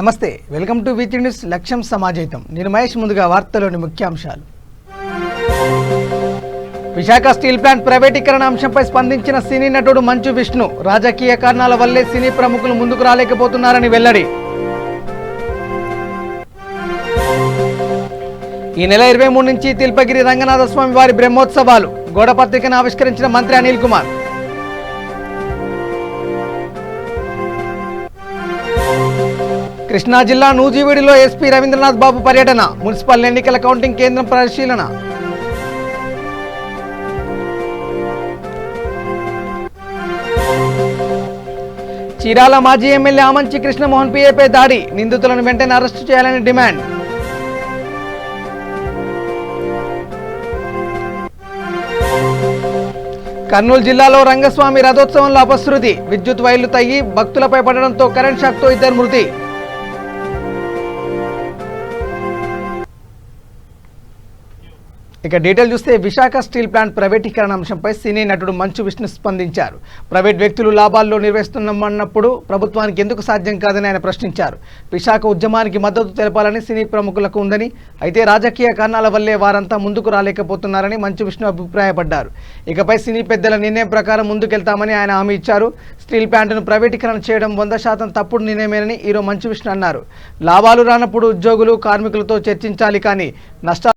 నమస్తే, welcome to వీటీ news లక్ష్యం సమాజహితం. నేను మహేష్. ముందుగా వార్తలోని ముఖ్యాంశాలు. విశాఖ స్టీల్ ప్లాంట్ ప్రైవేటీకరణ అంశంపై స్పందించిన సినీ నటుడు మంచు విష్ణు రాజకీయ కారణాల వల్లే సినీ ప్రముఖులు ముందుకు రాలేకపోతున్నారని వెల్లడి. ఈ నెల 23 నుంచి తిల్పగిరి రంగనాథస్వామి వారి బ్రహ్మోత్సవాలు. గోడపత్రికను ఆవిష్కరించిన మంత్రి అనిల్ కుమార్. కృష్ణా జిల్లా నూజివీడులో ఎస్పీ రవీంద్రనాథ్ బాబు పర్యటన. మున్సిపల్ ఎన్నికల కౌంటింగ్ కేంద్రం పరిశీలన. చీరాల మాజీ ఎమ్మెల్యే ఆమంచి కృష్ణమోహన్ పిఏపై దాడి. నిందితులను వెంటనే అరెస్టు చేయాలని డిమాండ్. కర్నూలు జిల్లాలో రంగస్వామి రథోత్సవంలో అపశృతి. విద్యుత్ వైర్లు తగ్గి భక్తులపై పడడంతో కరెంట్ షాక్తో 2 మృతి. ఇక డీటెయిల్ చూస్తే, విశాఖ స్టీల్ ప్లాంట్ ప్రైవేటీకరణ అంశంపై సినీ నటుడు మంచు విష్ణు స్పందించారు. ప్రైవేట్ వ్యక్తులు లాభాల్లో నిర్వహిస్తున్నామన్నప్పుడు ప్రభుత్వానికి ఎందుకు సాధ్యం కాదని ఆయన ప్రశ్నించారు. విశాఖ ఉద్యమానికి మద్దతు తెలపాలని సినీ ప్రముఖులకు ఉందని, అయితే రాజకీయ కారణాల వల్లే వారంతా ముందుకు రాలేకపోతున్నారని మంచు విష్ణు అభిప్రాయపడ్డారు. ఇకపై సినీ పెద్దల నిర్ణయం ప్రకారం ముందుకెళ్తామని ఆయన హామీ ఇచ్చారు. స్టీల్ ప్లాంట్ను ప్రైవేటీకరణ చేయడం 100% తప్పుడు నిర్ణయమేనని ఈరోజు మంచు విష్ణు అన్నారు. లాభాలు రానప్పుడు ఉద్యోగులు కార్మికులతో చర్చించాలి, కానీ నష్టాలు